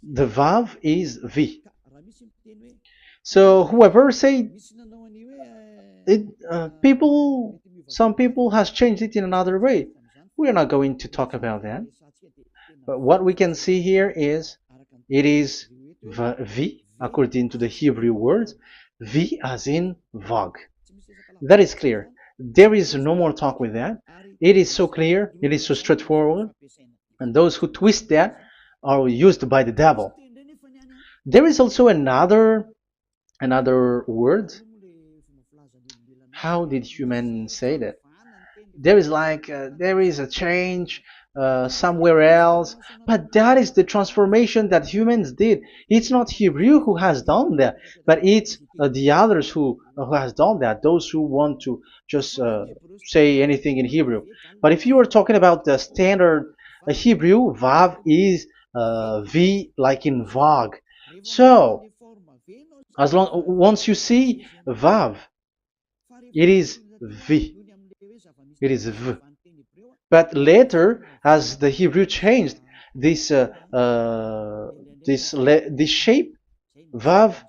The Vav is V. So whoever say it, some people has changed it in another way. We are not going to talk about that. But what we can see here is it is V according to the Hebrew words, V as in Vag. That is clear. There is no more talk with that. It is so clear. It is so straightforward. And those who twist that are used by the devil. There is also another word. How did humans say that? There is a change somewhere else, but that is the transformation that humans did. It's not Hebrew who has done that, but it's the others who has done that. Those who want to just say anything in Hebrew. But if you are talking about the standard Hebrew, Vav is V like in Vag. So as long once you see Vav, it is V. It is V. But later, as the Hebrew changed, this this shape, Vav,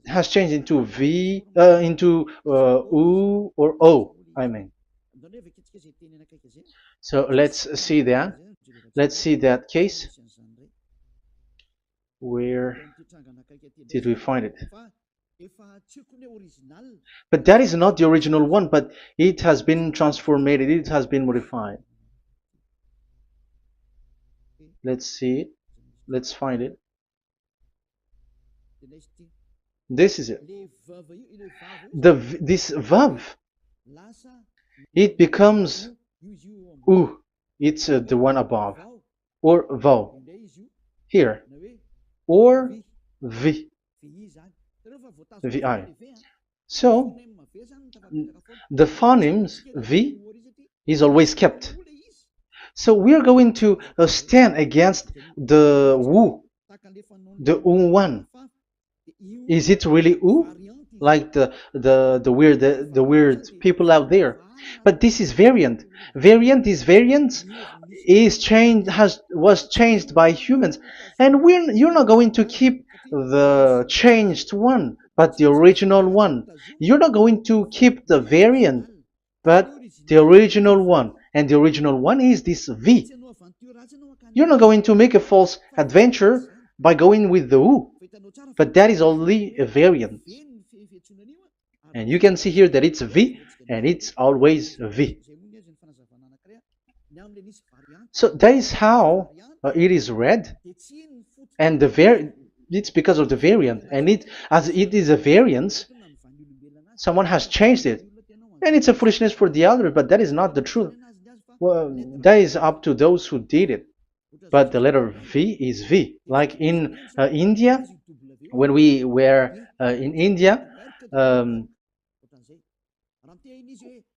has changed into V, into U or O. I mean. So let's see that. Let's see that case. Where did we find it? But that is not the original one, but it has been transformed, it has been modified. Let's see it. Let's find it. This is it. This vav, it becomes u. It's the one above, or vau here, or v, vi. So the phonemes v is always kept. So we are going to stand against the wu, the u one. Is it really u? Like the weird people out there. But this is variant. Variance is changed was changed by humans, and you're not going to keep the changed one, but the original one. You're not going to keep the variant, but the original one, and the original one is this V. You're not going to make a false adventure by going with the U, but that is only a variant. And you can see here that it's V, and it's always V. So that is how it is read, and it's because of the variant, and as it is a variance, someone has changed it, and it's a foolishness for the other, but that is not the truth. Well, that is up to those who did it. But the letter V is V. Like in India, when we were in India,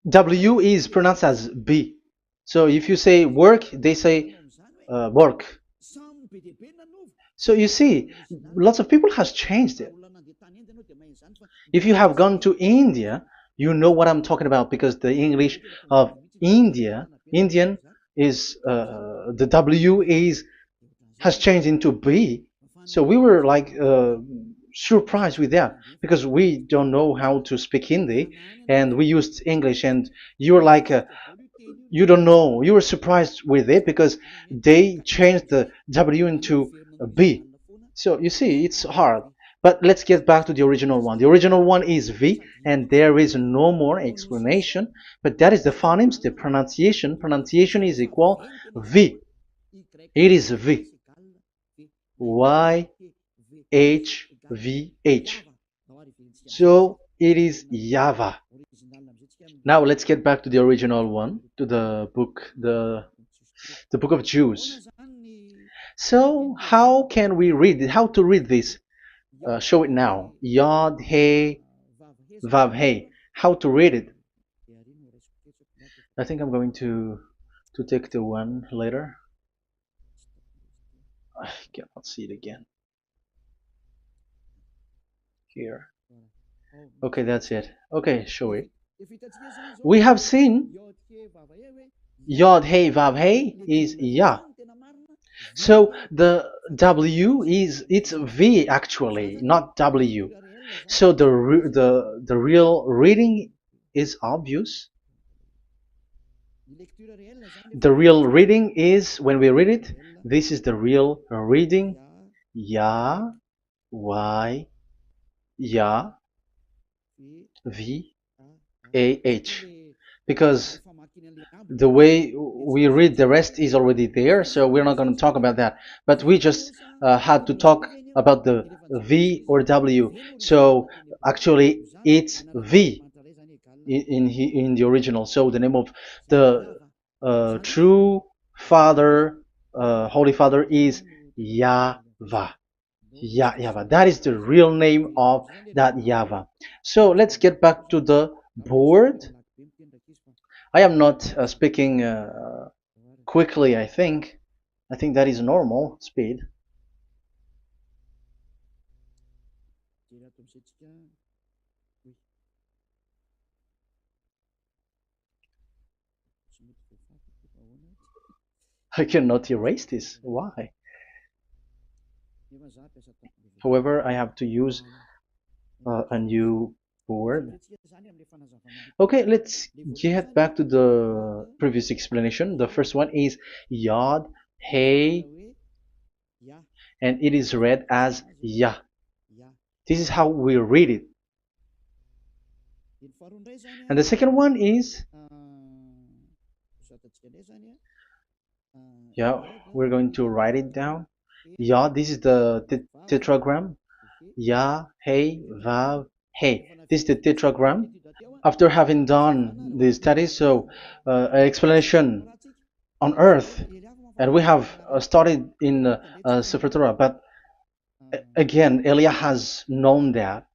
W is pronounced as B. So if you say work, they say work. So you see, lots of people has changed it. If you have gone to India, you know what I'm talking about, because the English of Indian is the W has changed into B. So we were like surprised with that, because we don't know how to speak Hindi, and we used English, and you're like you don't know. You were surprised with it because they changed the W into a B. So you see, it's hard. But let's get back to the original one. The original one is V, and there is no more explanation. But that is the phonemes, the pronunciation. Pronunciation is equal V. It is V. Y H V H. So it is YAHVAH. Now let's get back to the original one, to the book, the book of Jews. So how can we read it? How to read this? Show it now. Yod He Vav He. How to read it? I think I'm going to take the one later. I cannot see it again. Here. Okay, that's it. Okay, show it. We have seen Yod He Vav He is Yah. So the W is it's V actually, not W. So the real reading is obvious. The real reading is when we read it. This is the real reading. Ya, Y, Ya, V, A, H. Because the way we read the rest is already there, so we're not going to talk about that. But we just had to talk about the V or W. So actually, it's V in the original. So the name of the true Father, Holy Father, is YAHVAH. YAHVAH. That is the real name of that YAHVAH. So let's get back to the board. I am not speaking quickly, I think. I think that is normal speed. I cannot erase this. Why? However, I have to use a new board. Okay, let's get back to the previous explanation. The first one is Yod, Hey, and it is read as Yah. This is how we read it. And the second one is, yeah, we're going to write it down. Yah, this is the tetragram. Yah, Hey, Vav, Hey. This is the tetragram. After having done the studies, so an explanation on earth, and we have started in Sefer Torah, but again, Elia has known that.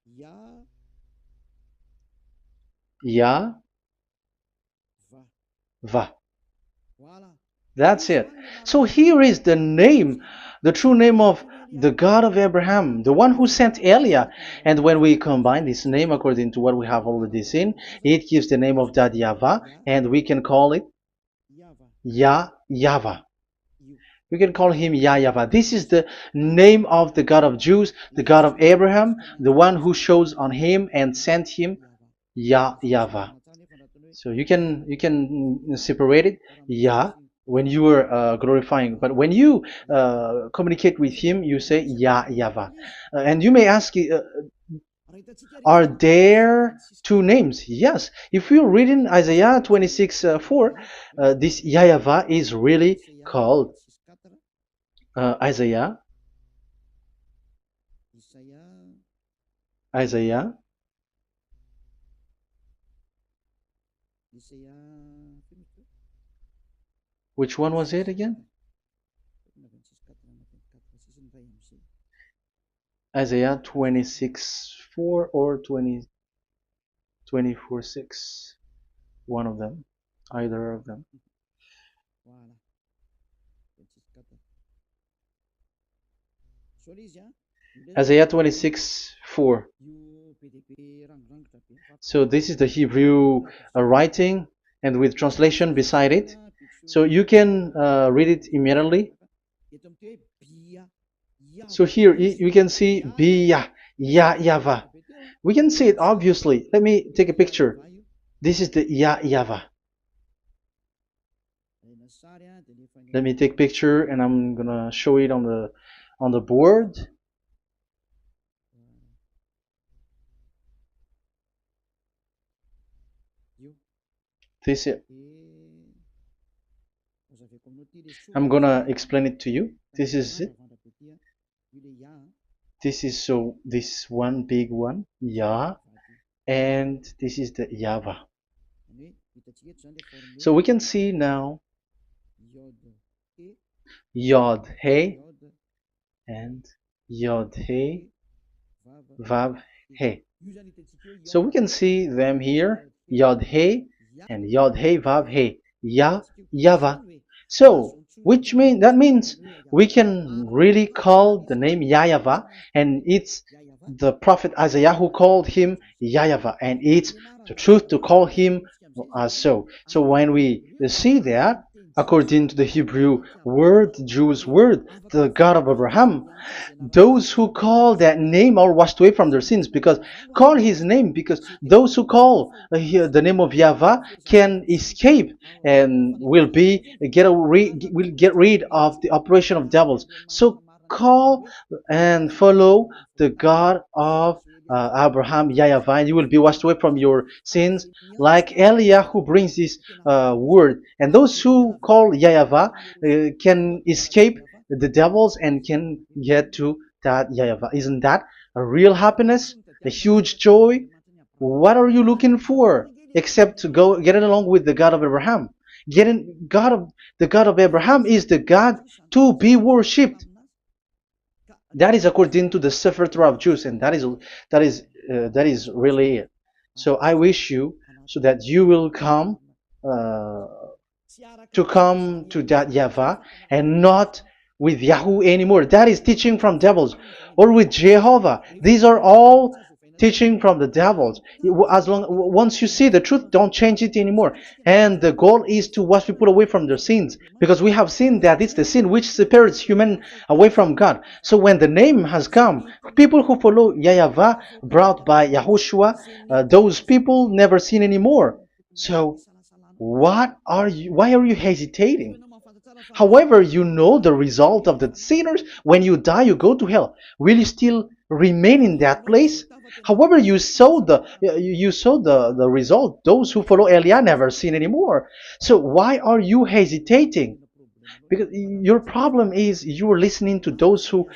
Yah, Va. That's it. So here is the name, the true name of the God of Abraham, the one who sent Elia. And when we combine this name according to what we have already seen, it gives the name of that YAHVAH, and we can call it YAHVAH. We can call him YAHVAH. This is the name of the God of Jews, the God of Abraham, the one who shows on him and sent him, YAHVAH. So you can separate it, Yah, when you are glorifying, but when you communicate with him, you say YAHVAH. And you may ask, are there two names? Yes. If you read in Isaiah 26:4, this YAHVAH is really called Isaiah 26. Which one was it again? Isaiah 26:4 or 24:6. One of them. Either of them. Isaiah 26:4. So this is the Hebrew writing, and with translation beside it. So you can read it immediately. So here you can see Biyah, YAHVAH. We can see it obviously. Let me take a picture. This is the YAHVAH. Let me take a picture, and I'm gonna show it on the board. This is. I'm gonna explain it to you. This is it. This is this one big one, Yah, and this is the YAHVAH. So we can see now Yod He and Yod He Vav He. So we can see them here, Yod He and Yod He Vav He, YAHVAH. So that means we can really call the name YAHVAH, and it's the prophet Isaiah who called him YAHVAH, and it's the truth to call him as so. So when we see that, according to the Hebrew word, the Jewish word, the God of Abraham. Those who call that name are washed away from their sins, because call his name, because those who call the name of Yahweh can escape and will get rid of the operation of devils. So call and follow the God of Abraham, Yahweh, and you will be washed away from your sins, like Eliah who brings this word. And those who call Yahweh can escape the devils and can get to that Yahweh. Isn't that a real happiness, a huge joy? What are you looking for except to go get along with the God of Abraham? The God of Abraham is the God to be worshipped. That is according to the Sefer Torah of Jews, and that is really it. So I wish you so that you will uh, come to that Yahweh and not with Yahoo anymore. That is teaching from devils, or with Jehovah. These are all teaching from the devils. As long once you see the truth, don't change it anymore. And the goal is to wash people away from their sins, because we have seen that it's the sin which separates human away from God. So when the name has come, people who follow Yahweh brought by Yahushua, those people never sin anymore. So why are you hesitating? However, you know the result of the sinners. When you die, you go to hell. Will you still remain in that place? However, you saw the result. Those who follow Eliah never sin anymore. So why are you hesitating? Because your problem is you are listening to those who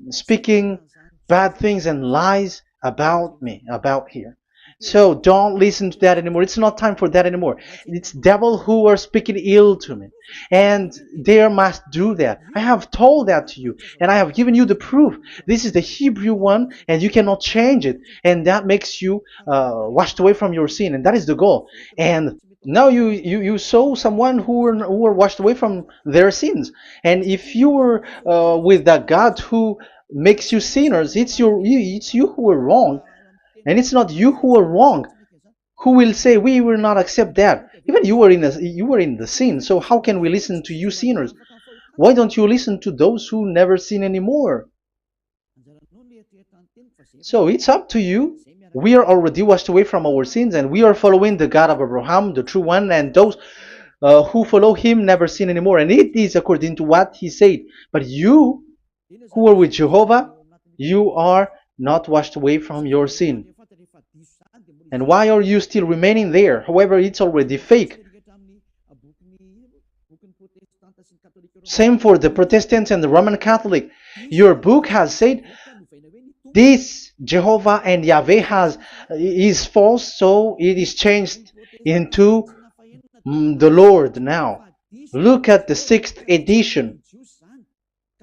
speaking bad things and lies about me, about here. So don't listen to that anymore. It's not time for that anymore. It's devil who are speaking ill to me, and they must do that. I have told that to you, and I have given you the proof. This is the Hebrew one, and you cannot change it, and that makes you washed away from your sin, and that is the goal. And now you saw someone who were washed away from their sins, and if you were with that God who makes you sinners, it's you who are wrong, and it's not you who are wrong. Who will say we will not accept that? Even you were in the sin, so how can we listen to you sinners? Why don't you listen to those who never sin anymore? So it's up to you. We are already washed away from our sins, and we are following the God of Abraham, the true one, and those who follow him never sin anymore. And it is according to what he said. But you who are with Jehovah, you are not washed away from your sin. And why are you still remaining there? However, it's already fake. Same for the Protestants and the Roman Catholic. Your book has said this Jehovah and Yahweh is false, so it is changed into the Lord now. Look at the sixth edition,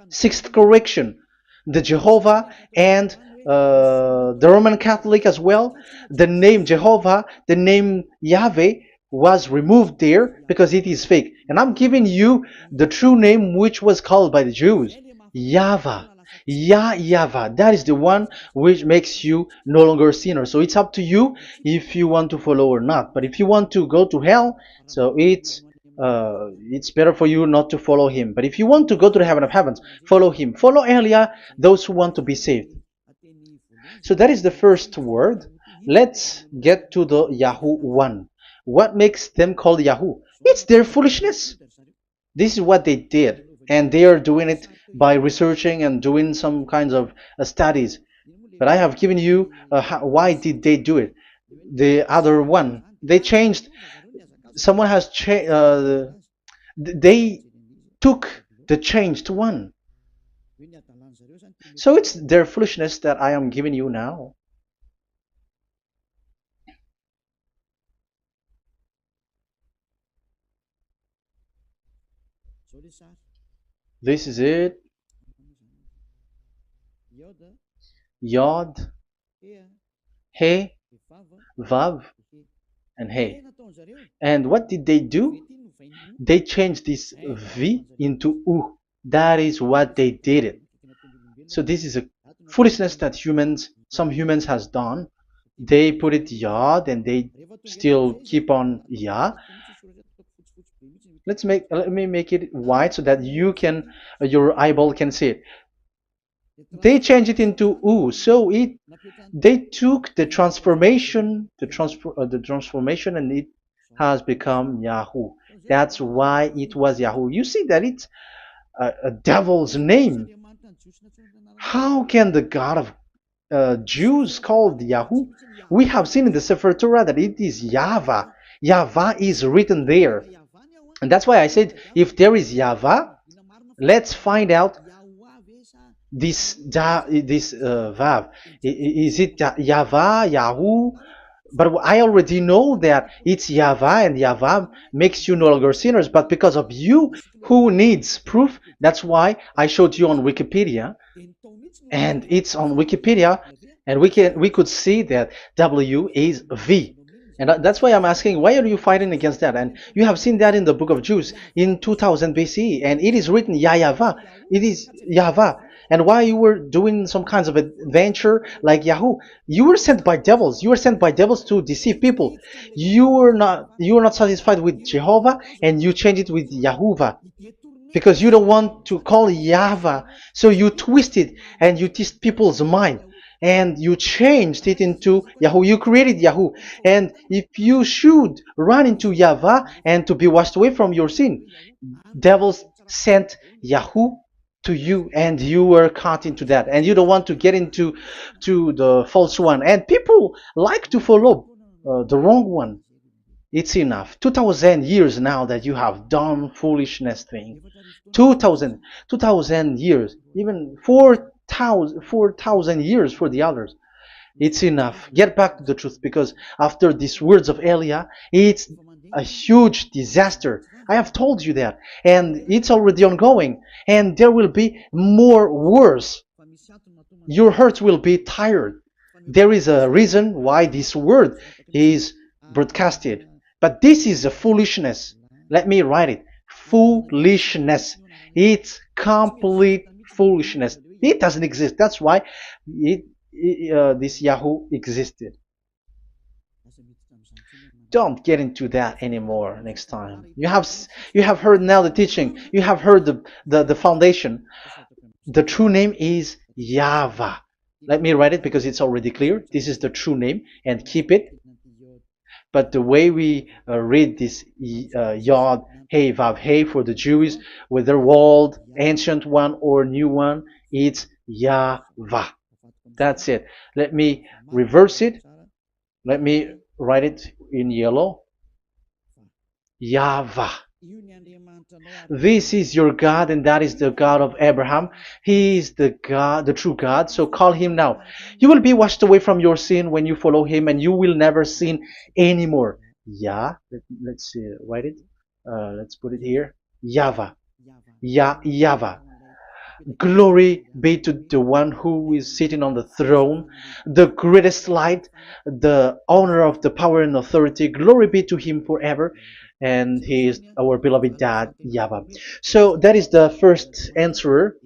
sixth correction. The Jehovah and the Roman Catholic as well. The name Jehovah, the name Yahweh was removed there because it is fake. And I'm giving you the true name which was called by the Jews, YAHVAH. YAHVAH. That is the one which makes you no longer a sinner. So it's up to you if you want to follow or not. But if you want to go to hell, so it's better for you not to follow him. But if you want to go to the heaven of heavens, follow him. Follow Eliah, those who want to be saved. So that is the first word. Let's get to the Yahoo one. What makes them called Yahoo? It's their foolishness. This is what they did, and they are doing it by researching and doing some kinds of studies. But I have given you why did they do it. The other one, they changed. Someone has changed. They took the changed one. So it's their foolishness that I am giving you now. This is it. Yod, He, Vav, and He. And what did they do? They changed this V into U. That is what they did it. So this is a foolishness that some humans has done. They put it Yod and they still keep on Yah. Let me make it white so that you can your eyeball can see it. They changed it into U, so it they took the transformation, and it has become Yahoo. That's why it was Yahoo. You see that it's a devil's name. How can the God of Jews called Yahoo? We have seen in the Sefer Torah that it is YAHVAH. YAHVAH is written there. And that's why I said, if there is YAHVAH, let's find out this Vav. Is it YAHVAH, Yahoo? But I already know that it's YAHVAH, and YAHVAH makes you no longer sinners. But because of you, who needs proof? That's why I showed you on Wikipedia, and it's on Wikipedia, and we could see that W is V. And that's why I'm asking, why are you fighting against that? And you have seen that in the book of Jude in 2000 BCE, and it is written YAHVAH. It is YAHVAH. And why you were doing some kinds of adventure like Yahoo? You were sent by devils. You were sent by devils to deceive people. You were not satisfied with Jehovah, and you changed it with Yahuwah, because you don't want to call Yahvah. So you twist it and you twist people's mind, and you changed it into Yahoo. You created Yahoo. And if you should run into Yahvah and to be washed away from your sin, devils sent Yahoo to you, and you were caught into that, and you don't want to get into the false one. And people like to follow the wrong one. It's enough. 2000 years now that you have done foolishness thing. 2000 years, even 4,000 years for the others. It's enough. Get back to the truth, because after these words of Elia, it's a huge disaster. I have told you that, and it's already ongoing, and there will be more worse. Your heart will be tired. There is a reason why this word is broadcasted. But this is a foolishness. Let me write it. Foolishness. It's complete foolishness. It doesn't exist. That's why this Yahoo existed. Don't get into that anymore next time. You have heard now the teaching. You have heard the foundation. The true name is YAHVAH. Let me write it because it's already clear. This is the true name, and keep it. But the way we read this Yod, Hey, Vav, Hey for the Jews, whether old, ancient one, or new one, it's YAHVAH. That's it. Let me reverse it. Let me write it in yellow. YAHVAH. This is your God, and that is the God of Abraham. He is the God, the true God. So call him now. You will be washed away from your sin when you follow him, and you will never sin anymore. Let's write it. Let's put it here. YAHVAH. YAHVAH. Glory be to the one who is sitting on the throne, the greatest light, the owner of the power and authority. Glory be to him forever. And he is our beloved dad, YAHVAH. So that is the first answer.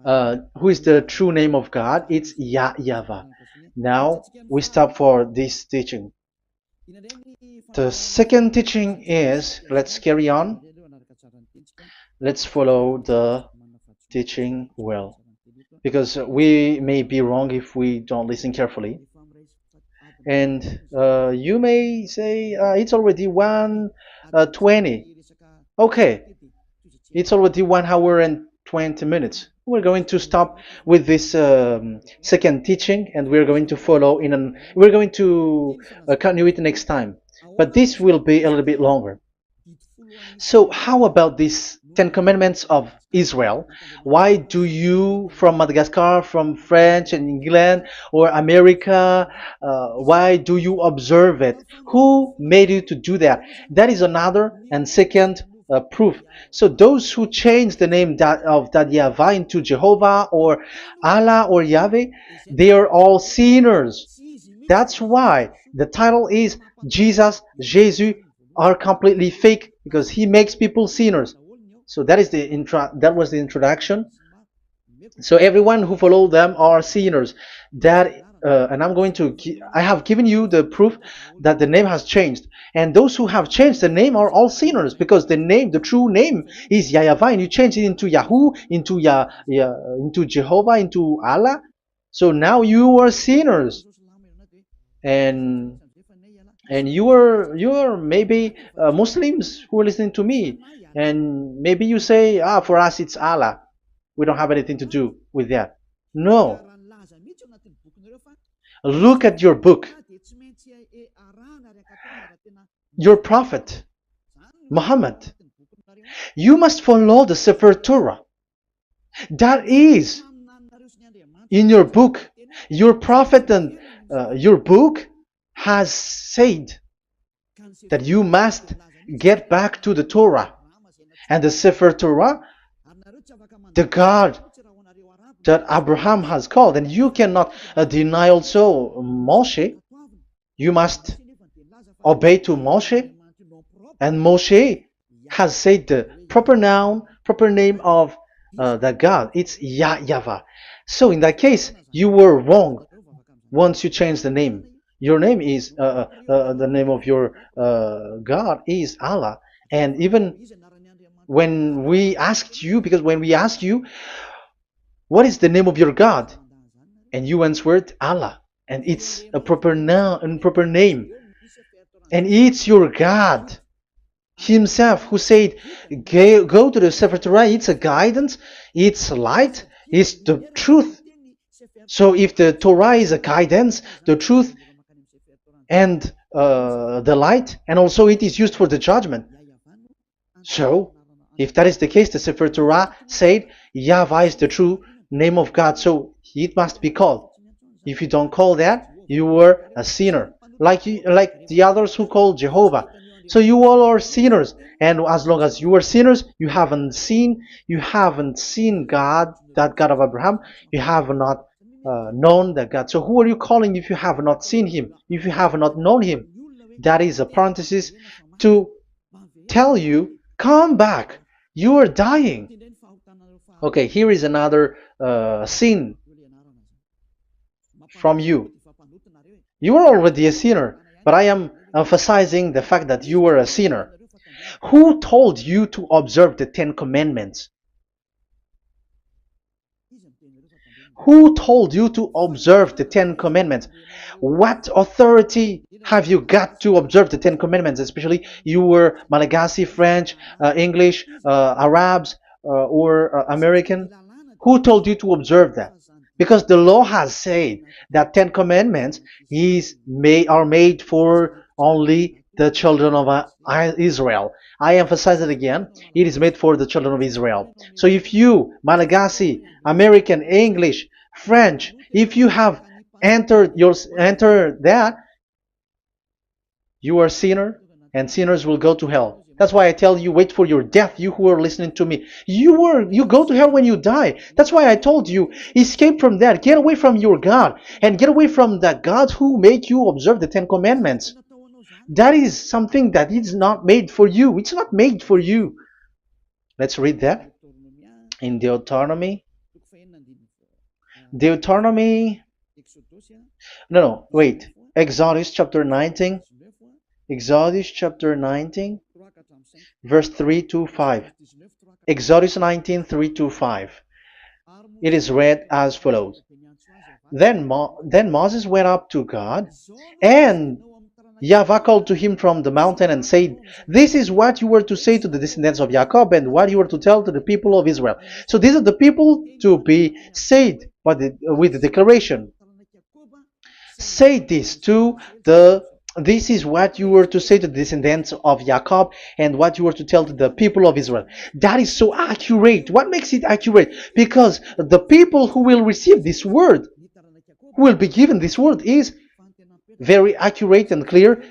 Who is the true name of God? It's YAHVAH. Now we stop for this teaching. The second teaching is, let's carry on. Let's follow the teaching well, because we may be wrong if we don't listen carefully. And you may say it's already 1:20. Okay, it's already 1 hour and 20 minutes. We're going to stop with this second teaching, and we're going to follow we're going to continue it next time. But this will be a little bit longer. So how about these 10 commandments of Israel? Why do you from Madagascar, from French and England or America, why do you observe it? Who made you to do that? That is another and second proof. So those who change the name of that Yahvah into Jehovah or Allah or Yahweh, they are all sinners. That's why the title is Jesus are completely fake, because he makes people sinners. So that is that was the introduction. So everyone who follow them are sinners. That and I'm going to I have given you the proof that the name has changed, and those who have changed the name are all sinners, because the true name is YAHVAH, and you change it into Yahoo, into into Jehovah, into Allah. So now you are sinners, and you are maybe Muslims who are listening to me, and maybe you say, ah, for us it's Allah. We don't have anything to do with that. No, look at your book. Your prophet, Muhammad. You must follow the Sefer Torah. That is in your book. Your prophet and your book has said that you must get back to the Torah. And the Sefer Torah, the God that Abraham has called. And you cannot deny also Moshe. You must obey to Moshe. And Moshe has said the proper name of the God. It's YAHVAH. So in that case, you were wrong once you change the name. Your name is, the name of your God is Allah. And even when we asked you, because when we asked you, what is the name of your God? And you answered Allah. And it's a proper name. And it's your God Himself who said, go to the Sefer Torah. It's a guidance, it's light, it's the truth. So if the Torah is a guidance, the truth, and the light, and also it is used for the judgment. So if that is the case, the Sefer Torah said YAHVAH is the true name of God, so it must be called. If you don't call that, you were a sinner, like the others who call Jehovah. So you all are sinners, and as long as you are sinners, you haven't seen God, that God of Abraham. You have not known that God. So who are you calling if you have not seen Him? If you have not known Him? That is a parenthesis to tell you, come back. You are dying. Okay, here is another sin from you. You are already a sinner, but I am emphasizing the fact that you were a sinner. Who told you to observe the 10 Commandments? Who told you to observe the 10 Commandments? What authority have you got to observe the 10 Commandments? Especially you were Malagasy, French, English, Arabs, or American. Who told you to observe that? Because the law has said that 10 Commandments are made for only the children of Israel. I emphasize it again. It is made for the children of Israel. So if you, Malagasy, American, English, French, if you have entered that, you are a sinner, and sinners will go to hell. That's why I tell you, wait for your death, you who are listening to me. You go to hell when you die. That's why I told you, escape from that. Get away from your God, and get away from the God who make you observe the 10 Commandments. That is something that is not made for you. It's not made for you. Let's read that in Deuteronomy. Exodus chapter 19. Exodus chapter 19, verse 3 to 5. Exodus 19, 3 to 5. It is read as follows. Then Moses went up to God, and YAHVAH called to him from the mountain and said, this is what you were to say to the descendants of Jacob, and what you were to tell to the people of Israel. So these are the people to be saved with the declaration. Say this this is what you were to say to the descendants of Jacob, and what you were to tell to the people of Israel. That is so accurate. What makes it accurate? Because the people who will receive this word, who will be given this word, is very accurate and clear.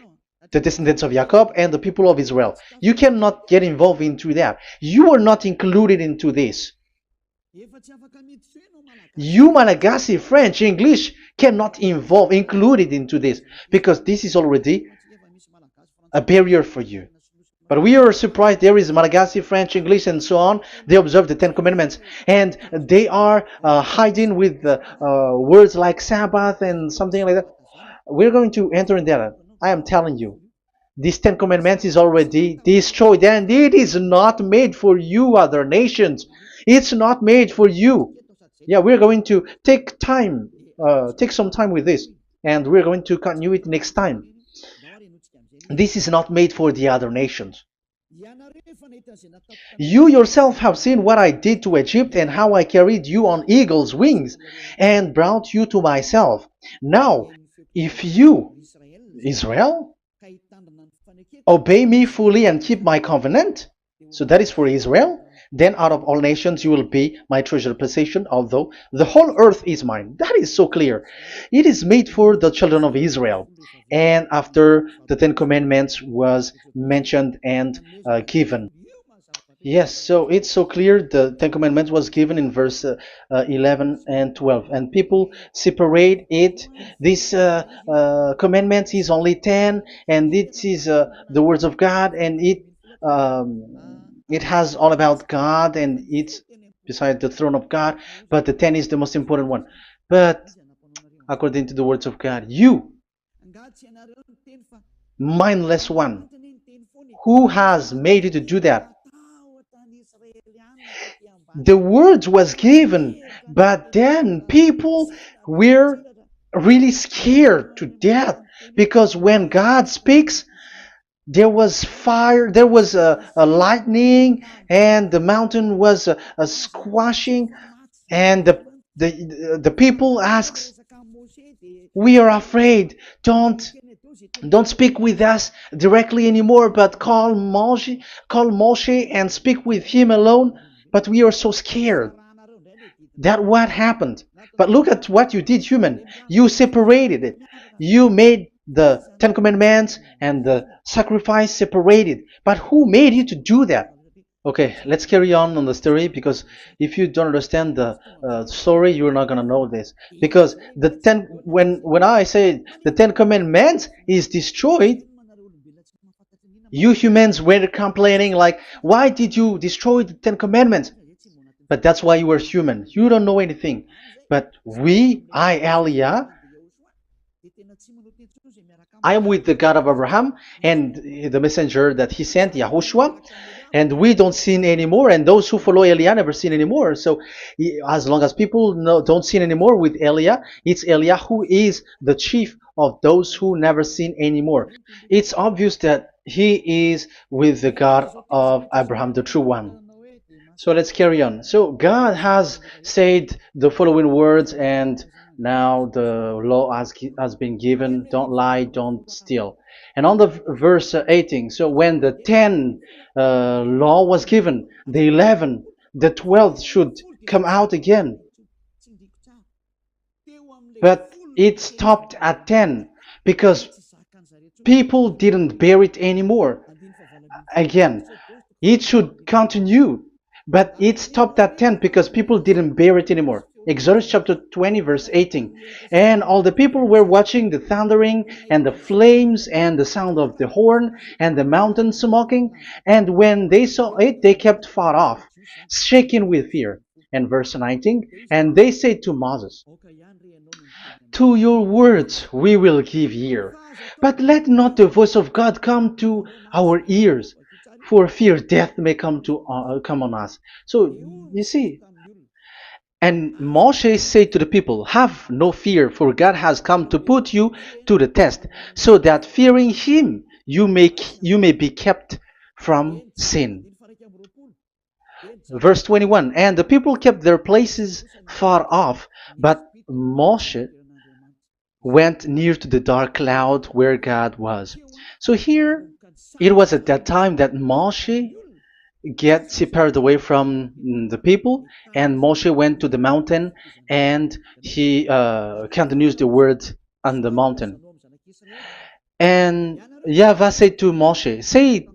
The descendants of Jacob and the people of Israel. You cannot get involved into that. You are not included into this. You, Malagasy, French, English, cannot included into this, because this is already a barrier for you. But we are surprised there is Malagasy, French, English, and so on. They observe the Ten Commandments, and they are hiding with words like Sabbath and something like that. We're going to enter in there. I am telling you, this Ten Commandments is already destroyed, and it is not made for you, other nations. It's not made for you. Yeah, we're going to take some time with this, and we're going to continue it next time. This is not made for the other nations. You yourself have seen what I did to Egypt and how I carried you on eagle's wings and brought you to myself. Now, if you, Israel, obey me fully and keep my covenant, so that is for Israel, then out of all nations you will be my treasured possession, although the whole earth is mine. That is so clear. It is made for the children of Israel. And after the Ten Commandments was mentioned and given. Yes, so it's so clear. The Ten Commandments was given in verse 11 and 12, and people separate it. This commandment is only 10, and it is the words of God, and it has all about God, and it's beside the throne of God. But the 10 is the most important one. But according to the words of God, you, mindless one, who has made you to do that? The words was given, but then people were really scared to death because when God speaks, there was fire, there was a lightning, and the mountain was a squashing, and the people asks, "We are afraid. Don't speak with us directly anymore, but call Moshe and speak with him alone." But we are so scared. That what happened. But look at what you did, human. You separated it. You made the Ten Commandments and the sacrifice separated. But who made you to do that? Okay, let's carry on the story, because if you don't understand the story, you're not gonna know this. Because when I say the Ten Commandments is destroyed, you humans were complaining like, why did you destroy the Ten Commandments? But that's why you were human. You don't know anything. But Elia, I am with the God of Abraham and the messenger that he sent, YAHOSHUAH, and we don't sin anymore, and those who follow Elia never sin anymore. So as long as people don't sin anymore with Elia, it's Elia who is the chief of those who never sin anymore. It's obvious that he is with the God of Abraham, the true one. So let's carry on. So God has said the following words, and now the law has been given. Don't lie, don't steal. And on the verse 18, so when the 10 law was given, the 11, the 12th should come out again. But it stopped at 10 because people didn't bear it anymore. Again, it should continue. But it stopped at 10 because people didn't bear it anymore. Exodus chapter 20 verse 18. And all the people were watching the thundering and the flames and the sound of the horn and the mountain smoking. And when they saw it, they kept far off, shaking with fear. And verse 19. And they said to Moses, "To your words we will give ear, but let not the voice of God come to our ears, for fear death may come on us." So you see, and Moshe said to the people, "Have no fear, for God has come to put you to the test, so that fearing Him you may be kept from sin." Verse 21. And the people kept their places far off, but Moshe went near to the dark cloud where God was. So here, it was at that time that Moshe get separated away from the people, and Moshe went to the mountain, and he continues the word on the mountain. And YAHVAH said to Moshe, "Say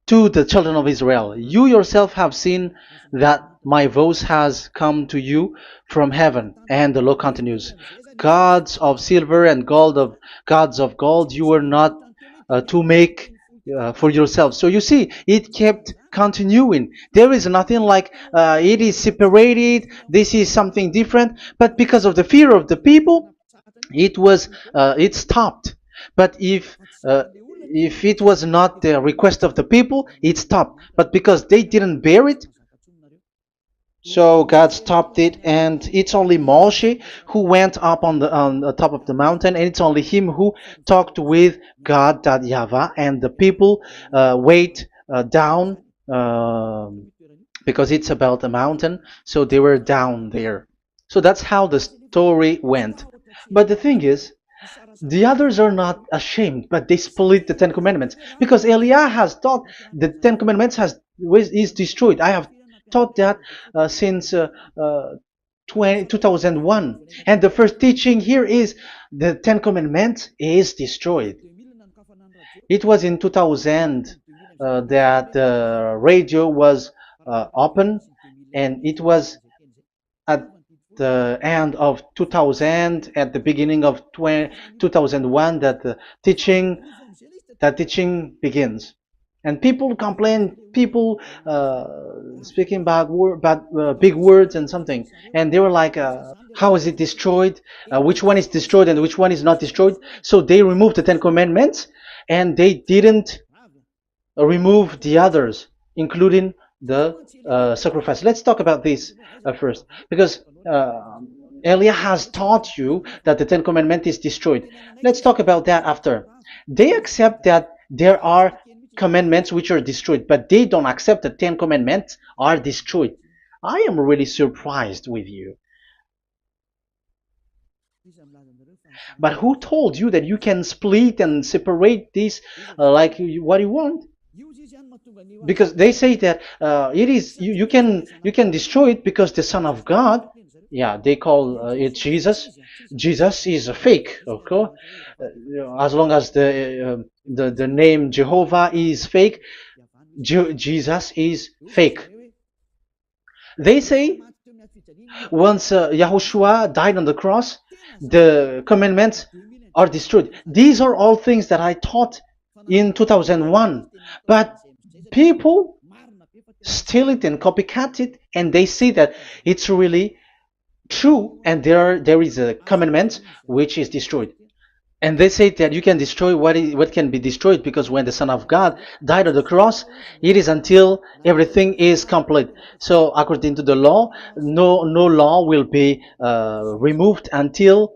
to the children of Israel, you yourself have seen that my voice has come to you from heaven." And the law continues, "Gods of silver and gods of gold, you were not to make for yourself. So you see, it kept continuing. There is nothing like it is separated. This is something different. But because of the fear of the people, it stopped. But if it was not the request of the people, it stopped. But because they didn't bear it, so God stopped it, and it's only Moshe who went up on the top of the mountain, and it's only him who talked with God, that Yahweh, and the people wait down, because it's about a mountain, so they were down there. So that's how the story went. But the thing is, the others are not ashamed, but they split the Ten Commandments, because Eliah has taught the Ten Commandments is destroyed. I have taught that since 2001, and the first teaching here is the Ten Commandments is destroyed. It was in 2000 that the radio was open, and it was at the end of 2000, at the beginning of 2001, that the teaching begins. And people complain, people speaking big words and something, and they were like, how is it destroyed, which one is destroyed and which one is not destroyed. So they removed the Ten Commandments, and they didn't remove the others, including the sacrifice. Let's talk about this first, because Elia has taught you that the Ten Commandments is destroyed. Let's talk about that after. They accept that there are commandments which are destroyed, but they don't accept the Ten Commandments are destroyed. I am really surprised with you. But who told you that you can split and separate this like what you want? Because they say that it is you can destroy it because the Son of God, yeah, they call it Jesus. Jesus is a fake, okay? As long as the name Jehovah is fake, Jesus is fake. They say once Yahushua died on the cross, the commandments are destroyed. These are all things that I taught in 2001, but people steal it and copycat it, and they see that it's really true, and there is a commandment which is destroyed. And they say that you can destroy what can be destroyed, because when the Son of God died on the cross, it is until everything is complete. So according to the law, no law will be removed until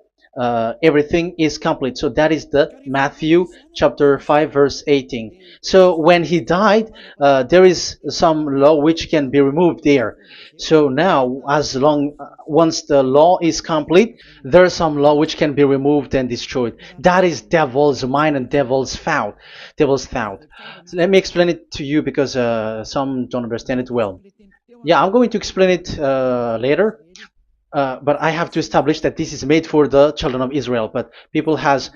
everything is complete. So that is the Matthew chapter 5 verse 18. So when he died, there is some law which can be removed there. So now, once the law is complete, there is some law which can be removed and destroyed. That is devil's mind and devil's thought. Devil's thought. So let me explain it to you, because some don't understand it well. Yeah, I'm going to explain it later. But I have to establish that this is made for the children of Israel. But people has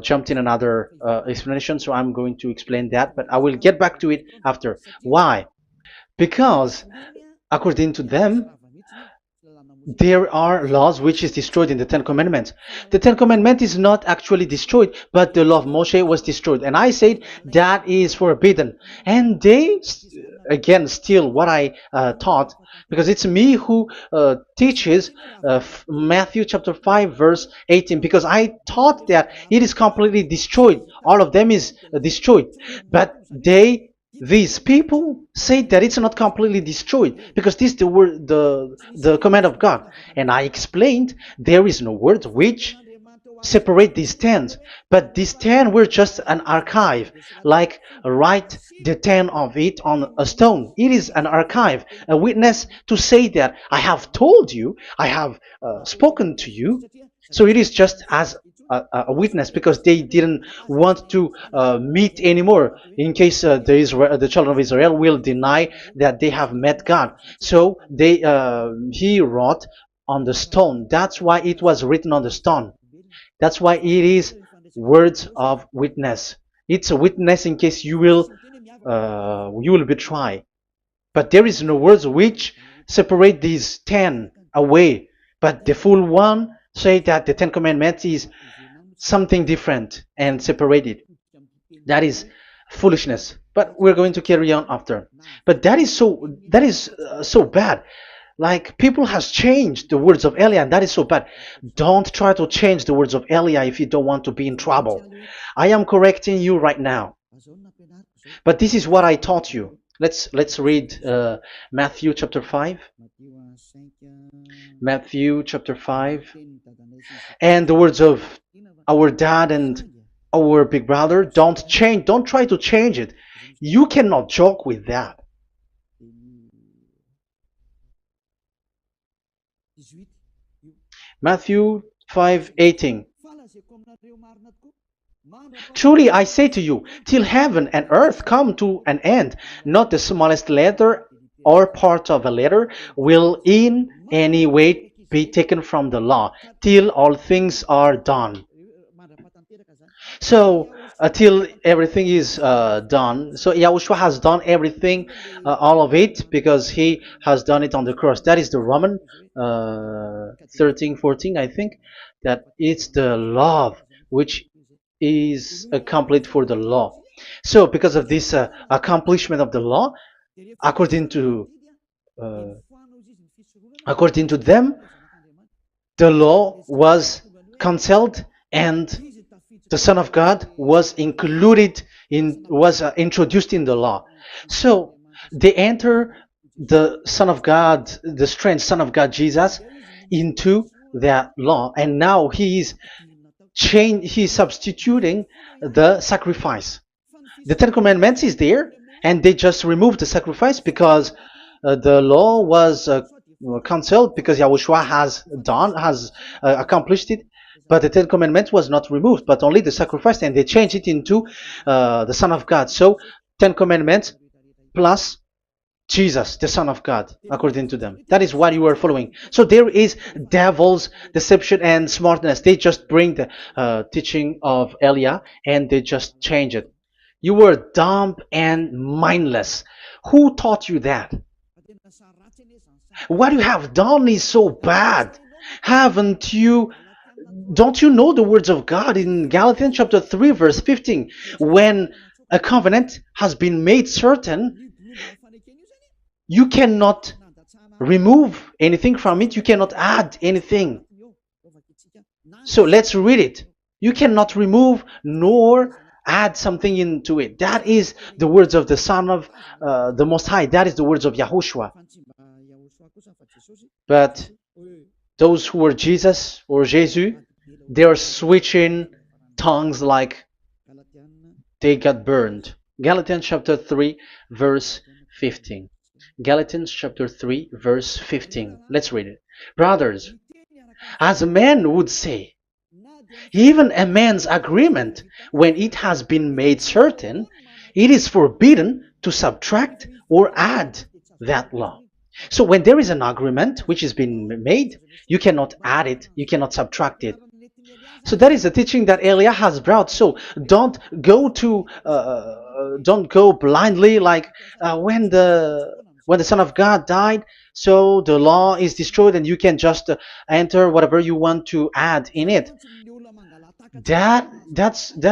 jumped in another explanation, so I'm going to explain that. But I will get back to it after. Why? Because according to them, there are laws which is destroyed in the Ten Commandments. The Ten Commandment is not actually destroyed, but the law of Moshe was destroyed. And I said that is forbidden. And they, again, steal what I taught, because it's me who teaches Matthew chapter 5 verse 18, because I taught that it is completely destroyed. All of them is destroyed. But these people say that it's not completely destroyed, because this is the word, the command of God. And I explained there is no word which separate these 10, but these 10 were just an archive, like write the 10 of it on a stone. It is an archive, a witness to say that I have told you, I have spoken to you. So it is just as a witness, because they didn't want to meet anymore, in case the children of Israel will deny that they have met God. So he wrote on the stone. That's why it was written on the stone. That's why it is words of witness. It's a witness in case you will betray. But there is no words which separate these 10 away. But the full one say that the 10 Commandments is something different and separated. That is foolishness. But we're going to carry on after. But that is so bad. Like people has changed the words of Elia, and that is so bad. Don't try to change the words of Elia if you don't want to be in trouble. I am correcting you right now. But this is what I taught you. Let's read Matthew chapter 5. Matthew chapter 5. And the words of our dad and our big brother, don't try to change it. You cannot joke with that. Matthew 5:18. Truly I say to you, till heaven and earth come to an end, not the smallest letter or part of a letter will in any way be taken from the law, till all things are done. So until everything is done, so Yahushua has done everything, all of it, because he has done it on the cross. That is the Roman 13, 14, I think, that it's the love which is complete for the law. So because of this accomplishment of the law, according to uh, according to them, the law was cancelled and the Son of God was included in was introduced in the law. So they enter the Son of God, the strange Son of God Jesus, into that law, and now he's substituting the sacrifice. The Ten Commandments is there, and they just removed the sacrifice because the law was cancelled because Yahushua has accomplished it. But the Ten Commandments was not removed, but only the sacrifice, and they changed it into the Son of God. So Ten Commandments plus Jesus, the Son of God, according to them. That is what you are following. So there is devil's deception and smartness. They just bring the teaching of Elia and they just change it. You were dumb and mindless. Who taught you that? What you have done is so bad. Haven't you? Don't you know the words of God in Galatians chapter 3, verse 15? When a covenant has been made certain, you cannot remove anything from it, you cannot add anything. So let's read it. You cannot remove nor add something into it. That is the words of the Son of the Most High. That is the words of Yahushua. But those who were Jesus or Jesus, they are switching tongues like they got burned. Galatians chapter 3, verse 15. Galatians chapter 3, verse 15. Let's read it. Brothers, as a man would say, even a man's agreement, when it has been made certain, it is forbidden to subtract or add that law. So when there is an agreement which has been made, you cannot add it, you cannot subtract it. So that is the teaching that Elia has brought. So don't go blindly like when the Son of God died. So the law is destroyed, and you can just enter whatever you want to add in it. That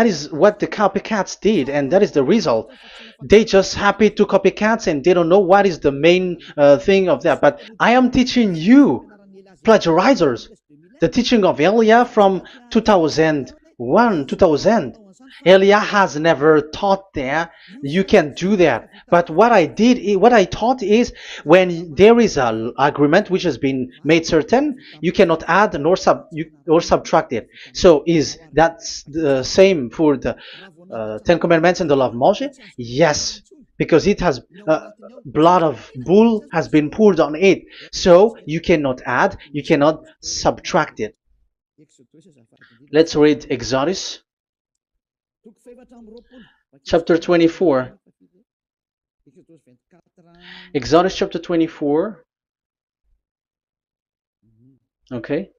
is what the copycats did, and that is the result. They just happy to copycats, and they don't know what is the main thing of that. But I am teaching you, plagiarizers, the teaching of Elia from 2001, 2000. Elia has never taught that you can do that. But what I taught is when there is an agreement which has been made certain, you cannot add or subtract it. So is that the same for the Ten Commandments and the law of Moshe? Yes, because it has blood of bull has been poured on it. So you cannot add, you cannot subtract it. Let's read Exodus chapter 24. Exodus chapter 24. Okay.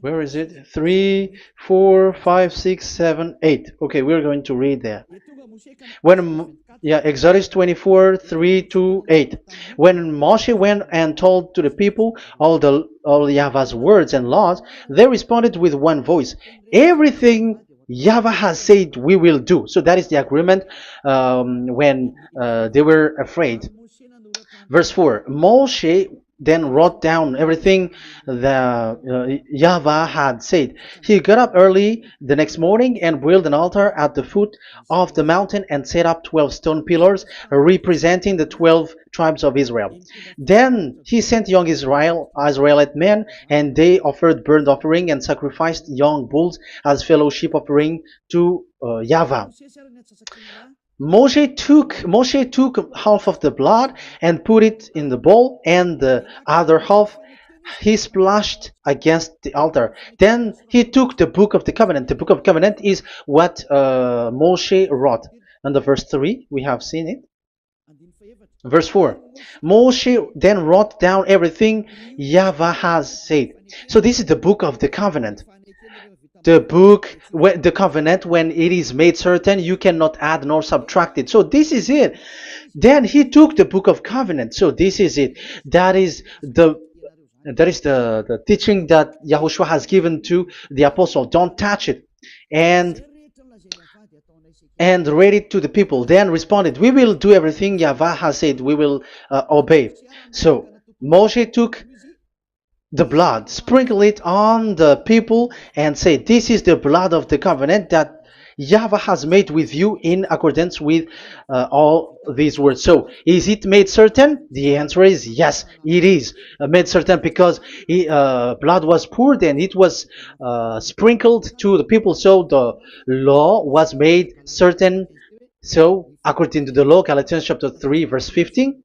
Where is it? 3, 4, 5, 6, 7, 8. Okay, we're going to read there. Yeah, Exodus 24, 3 to 8. When Moshe went and told to the people all Yahweh's words and laws, they responded with one voice. Everything Yahweh has said we will do. So that is the agreement when they were afraid. Verse 4, Moshe then wrote down everything the Yahweh had said. He got up early the next morning and built an altar at the foot of the mountain and set up 12 stone pillars representing the 12 tribes of Israel. Then he sent young Israelite men, and they offered burnt offering and sacrificed young bulls as fellowship offering to Yahweh. Moshe took half of the blood and put it in the bowl, and the other half he splashed against the altar. Then he took the book of the covenant. The book of covenant is what Moshe wrote. And the verse 3, we have seen it. Verse 4, Moshe then wrote down everything Yahweh has said. So this is the book of the covenant. The covenant, when it is made certain, you cannot add nor subtract it. So this is it. Then he took the book of covenant. So this is it. That is the teaching that Yahushua has given to the apostle. Don't touch it. And read it to the people. Then responded, we will do everything Yahweh has said. We will obey. So Moshe took the blood, sprinkle it on the people, and say, this is the blood of the covenant that Yahweh has made with you in accordance with all these words. So, is it made certain? The answer is yes, it is made certain, because blood was poured and it was sprinkled to the people. So the law was made certain. So, according to the law, Galatians chapter 3, verse 15,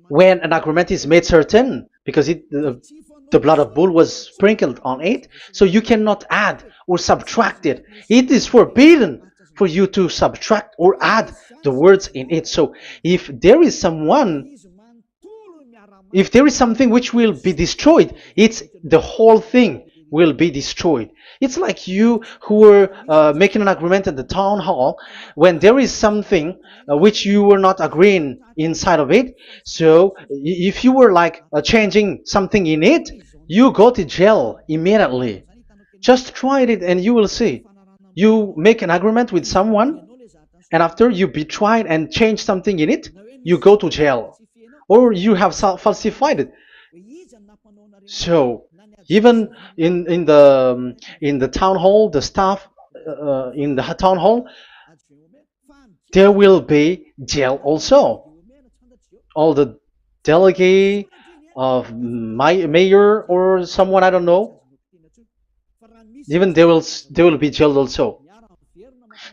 when an agreement is made certain, because the blood of bull was sprinkled on it, so you cannot add or subtract it. It is forbidden for you to subtract or add the words in it. So if there is something which will be destroyed, it's the whole thing will be destroyed. It's like you who were making an agreement at the town hall, when there is something which you were not agreeing inside of it. So if you were like changing something in it, you go to jail immediately. Just try it and you will see. You make an agreement with someone, and after you betray and change something in it, you go to jail, or you have falsified it. So even in the town hall, the staff in the town hall, there will be jail also. All the delegate of mayor or someone, I don't know, even they will be jailed also.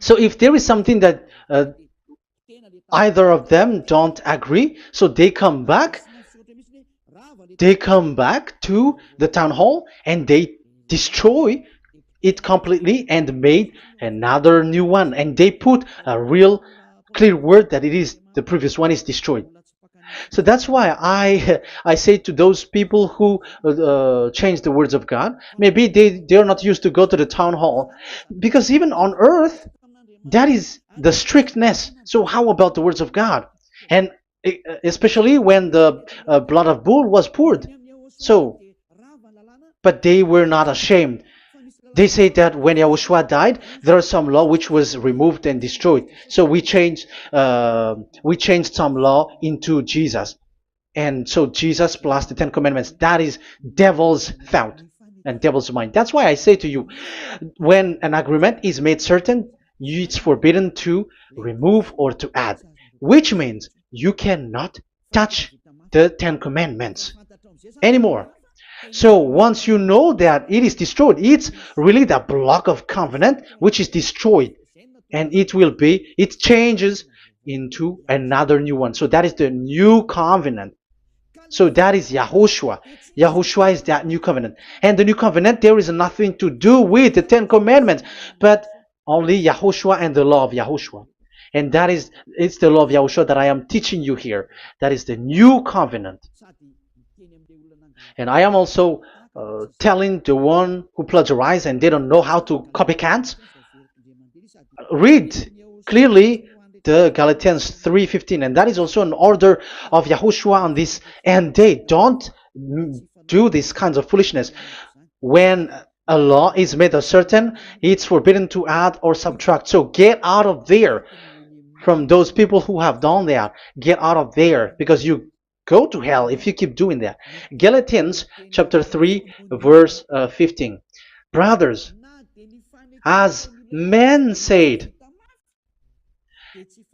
So if there is something that either of them don't agree, so they come back to the town hall and they destroy it completely and made another new one, and they put a real clear word that it is the previous one is destroyed. So that's why I say to those people who change the words of God, maybe they are not used to go to the town hall, because even on earth that is the strictness. So how about the words of God? And especially when the blood of bull was poured. So, but they were not ashamed. They say that when Yahushua died, there is some law which was removed and destroyed. So we changed some law into Jesus, and so Jesus plus the Ten Commandments. That is devil's thought and devil's mind. That's why I say to you, when an agreement is made certain, it's forbidden to remove or to add, which means you cannot touch the Ten Commandments anymore. So once you know that it is destroyed, it's really the block of covenant which is destroyed, and it changes into another new one. So that is the new covenant. So that is Yahushua. Yahushua is that new covenant. And the new covenant, there is nothing to do with the Ten Commandments, but only Yahushua and the law of Yahushua. And it's the law of Yahushua that I am teaching you here. That is the new covenant. And I am also telling the one who plagiarize and they don't know how to copycat, read clearly the Galatians 3:15, and that is also an order of Yahushua on this end day. Don't do these kinds of foolishness. When a law is made certain, it's forbidden to add or subtract. So get out of there from those people who have done that. Get out of there, because you go to hell if you keep doing that. Galatians chapter 3 verse 15. Brothers, as men said,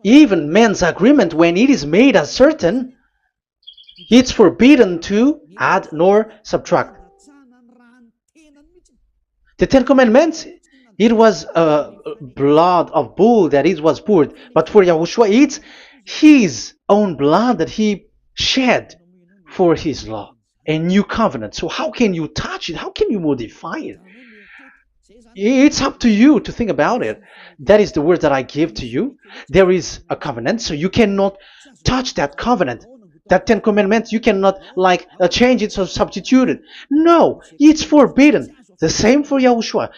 even men's agreement, when it is made as certain, it's forbidden to add nor subtract. The Ten Commandments, it was blood of bull that it was poured, but for Yahushua, it's his own blood that he shed for his law, a new covenant. So how can you touch it? How can you modify it? It's up to you to think about it. That is the word that I give to you. There is a covenant, so you cannot touch that covenant. That Ten Commandments, you cannot change it or substitute it. No, it's forbidden. The same for Yahushua.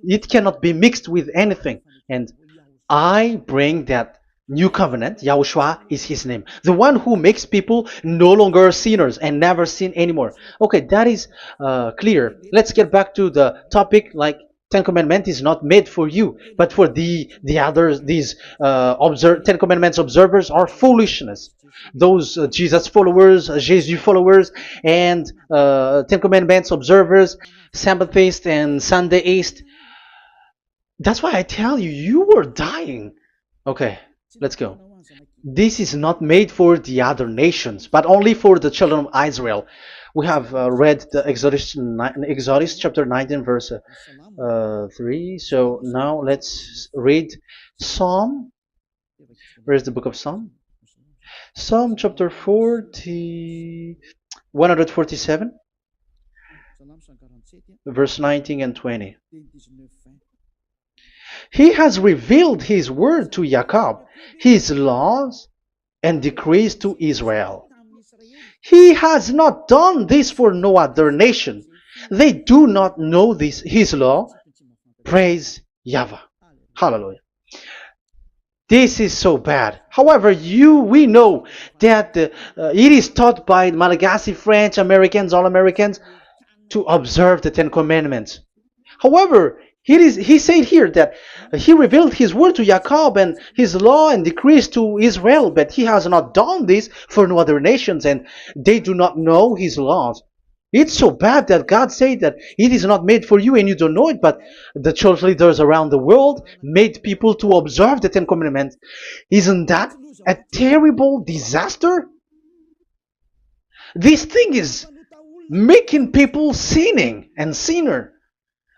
It cannot be mixed with anything. And I bring that new covenant. Yahushua is his name. The one who makes people no longer sinners and never sin anymore. Okay, that is clear. Let's get back to the topic. Ten Commandments is not made for you, but for the others. These Ten Commandments observers are foolishness. Those Jesus followers, Jesus followers, and Ten Commandments observers, Sabbathists and Sundayist. That's why I tell you, you were dying. Okay, let's go. This is not made for the other nations, but only for the children of Israel. We have read the Exodus chapter 19 verse 3. So now let's read Psalm. Where's the book of Psalm? Psalm chapter 147, verse 19 and 20. He has revealed his word to Jacob, his laws and decrees to Israel. He has not done this for no other nation. They do not know this, his law. Praise YAHVAH. Hallelujah. This is so bad. However, we know that it is taught by Malagasy, French, Americans, all Americans, to observe the Ten Commandments. However, he said here that he revealed his word to Jacob and his law and decrees to Israel, but he has not done this for no other nations, and they do not know his laws. It's so bad that God said that it is not made for you and you don't know it, but the church leaders around the world made people to observe the Ten Commandments. Isn't that a terrible disaster? This thing is making people sinning and sinner.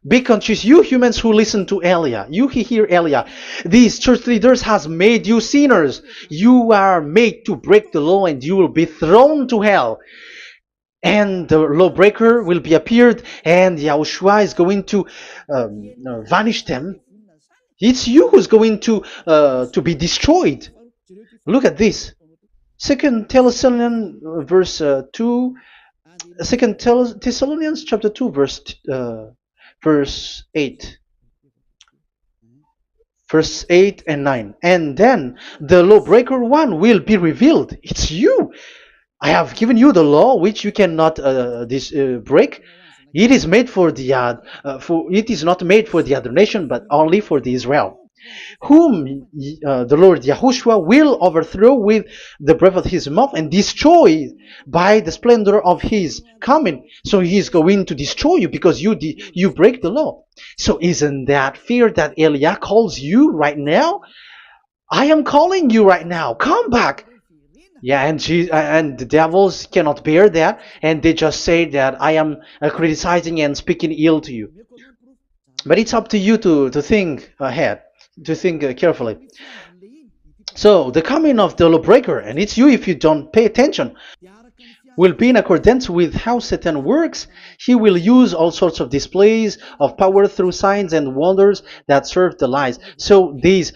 Be conscious, you humans who listen to Elia, you who hear Elia, these church leaders has made you sinners. You are made to break the law and you will be thrown to hell. And the lawbreaker will be appeared, and Yahushua is going to vanish them. It's you who's going to be destroyed. Look at this. 2 Thessalonians verse 2. 2 Thessalonians chapter 2 verse 8. Verse 8 and 9. And then the lawbreaker one will be revealed. It's you. I have given you the law which you cannot break. It is made for the it is not made for the other nation, but only for the Israel, whom the Lord Yahushua will overthrow with the breath of his mouth and destroy by the splendor of his coming. So he is going to destroy you because you break the law. So isn't that fear that Elia calls you right now? I am calling you right now. Come back. Yeah, and the devils cannot bear that, and they just say that I am criticizing and speaking ill to you. But it's up to you to think ahead, to think carefully. So the coming of the lawbreaker, and it's you if you don't pay attention. will be in accordance with how Satan works. He will use all sorts of displays of power through signs and wonders that serve the lies. So these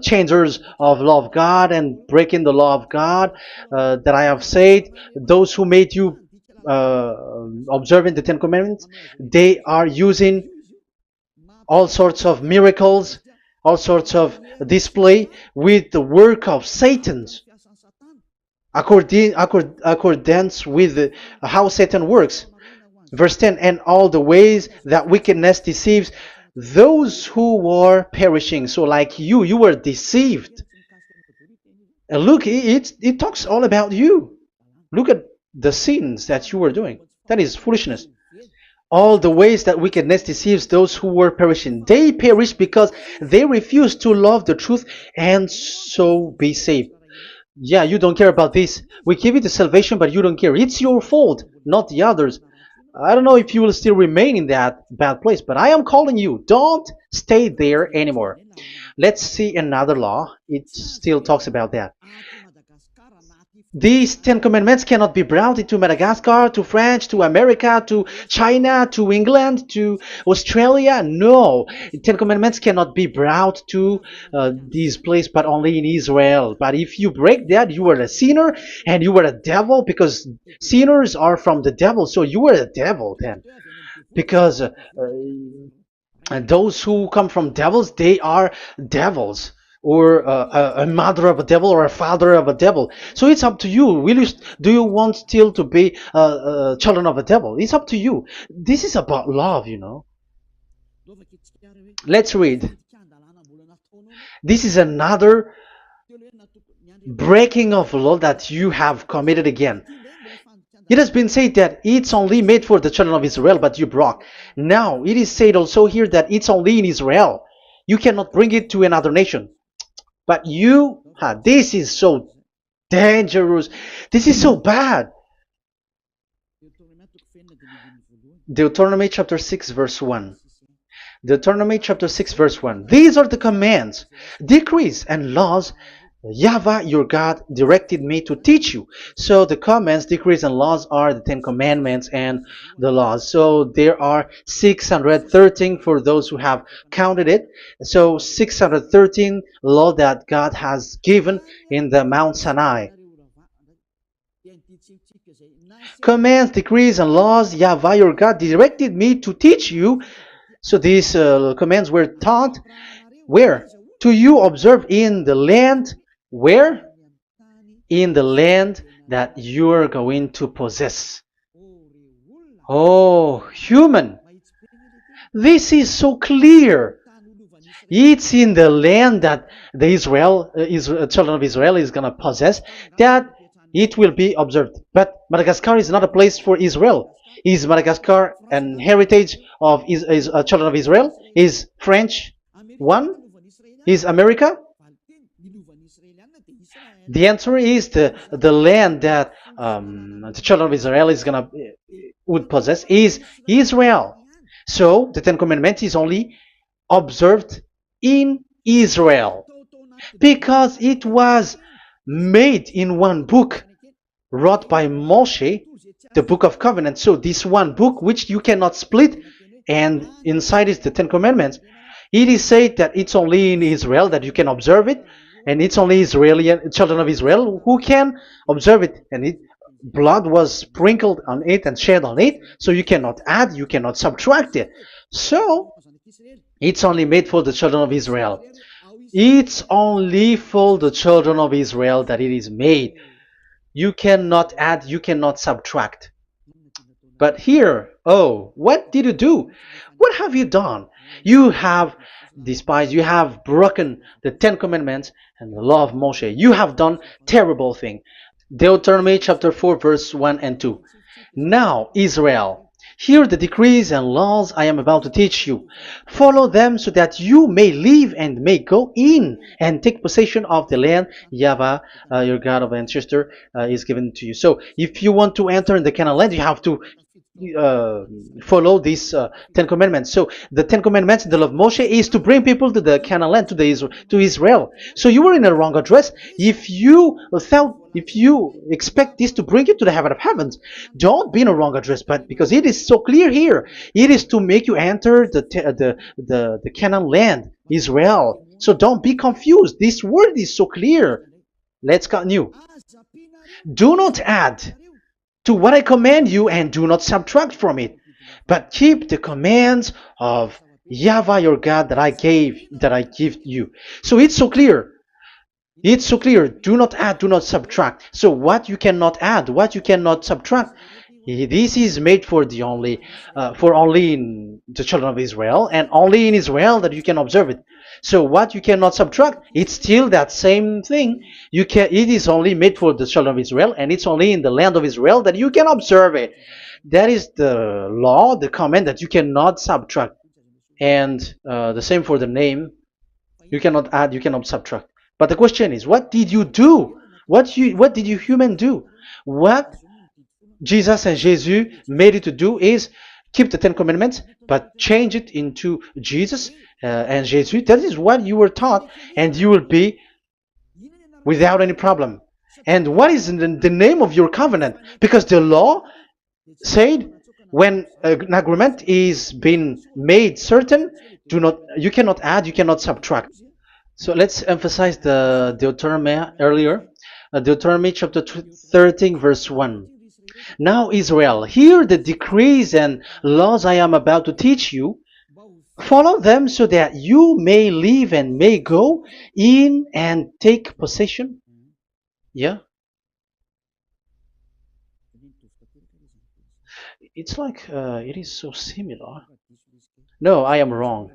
changers of law of God and breaking the law of God that I have said, those who made you observing the Ten Commandments, they are using all sorts of miracles, all sorts of display with the work of Satan's accordance with how Satan works. Verse 10, and all the ways that wickedness deceives those who were perishing. So like you were deceived. And look, it talks all about you. Look at the sins that you were doing. That is foolishness. All the ways that wickedness deceives those who were perishing. They perish because they refuse to love the truth and so be saved. Yeah, you don't care about this. We give you the salvation, but you don't care. It's your fault, not the others. I don't know if you will still remain in that bad place, but I am calling you. Don't stay there anymore. Let's see another law. It still talks about that. These Ten Commandments cannot be brought into Madagascar, to France, to America, to China, to England, to Australia. No, Ten Commandments cannot be brought to these places, but only in Israel. But if you break that, you are a sinner and you are a devil, because sinners are from the devil. So you are a devil then, because those who come from devils, they are devils, or a mother of a devil, or a father of a devil. So it's up to you. Do you want still to be children of a devil? It's up to you. This is about love, you know. Let's read. This is another breaking of law that you have committed again. It has been said that it's only made for the children of Israel, but you broke. Now, it is said also here that it's only in Israel. You cannot bring it to another nation. But this is so dangerous. This is so bad. Deuteronomy chapter 6 verse 1. Deuteronomy chapter 6 verse 1. These are the commands, decrees, and laws YAHVAH your God directed me to teach you. So the commands, decrees, and laws are the Ten Commandments and the laws. So there are 613 for those who have counted it. So 613 law that God has given in the Mount Sinai. Commands, decrees, and laws YAHVAH your God directed me to teach you. So these commands were taught where? To you observe in the land. Where? In the land that you are going to possess. Oh, human. This is so clear. It's in the land that the children of Israel is going to possess, that it will be observed. But Madagascar is not a place for Israel. Is Madagascar an heritage of children of Israel? Is French one? Is America? The answer is the land that the children of Israel would possess is Israel. So the Ten Commandments is only observed in Israel, because it was made in one book wrote by Moshe, the Book of Covenant. So this one book, which you cannot split, and inside is the Ten Commandments. It is said that it's only in Israel that you can observe it, and it's only children of Israel who can observe it. And blood was sprinkled on it and shed on it, so you cannot add, you cannot subtract it. So it's only made for the children of Israel. It's only for the children of Israel that it is made. You cannot add, you cannot subtract. But here, what did you do? What have you done? You have despised, you have broken the Ten Commandments and the law of Moshe. You have done terrible thing. Deuteronomy chapter 4 verse 1 and 2. Now, Israel, hear the decrees and laws I am about to teach you. Follow them so that you may live and may go in and take possession of the land YAHVAH, your God of ancestor, is given to you. So if you want to enter in the Canaan land, you have to follow these Ten Commandments. So the Ten Commandments, the law of Moshe, is to bring people to the Canaan land, to Israel. So you were in a wrong address. If you thought if you expect this to bring you to the heaven of heavens, don't be in a wrong address. But because it is so clear here, it is to make you enter the Canaan land, Israel. So don't be confused. This word is so clear. Let's continue. Do not add to what I command you, and do not subtract from it, but keep the commands of YAHVAH your God that I give you. So it's so clear. It's so clear. Do not add, do not subtract. So what you cannot add, what you cannot subtract, this is made for only in the children of Israel, and only in Israel that you can observe it. So what you cannot subtract, it's still that same thing. It is only made for the children of Israel, and it's only in the land of Israel that you can observe it. That is the law, the command that you cannot subtract. And the same for the name. You cannot add, you cannot subtract. But the question is, what did you do? What did you human do? What Jesus and Jesus made you to do is keep the Ten Commandments, but change it into Jesus and Jesus. That is what you were taught, and you will be without any problem. And what is the name of your covenant? Because the law said when an agreement is being made certain, you cannot add, you cannot subtract. So let's emphasize the Deuteronomy earlier. Deuteronomy chapter 13 verse 1. Now Israel, hear the decrees and laws I am about to teach you. Follow them so that you may live and may go in and take possession. Yeah. It's like it is so similar. No, I am wrong.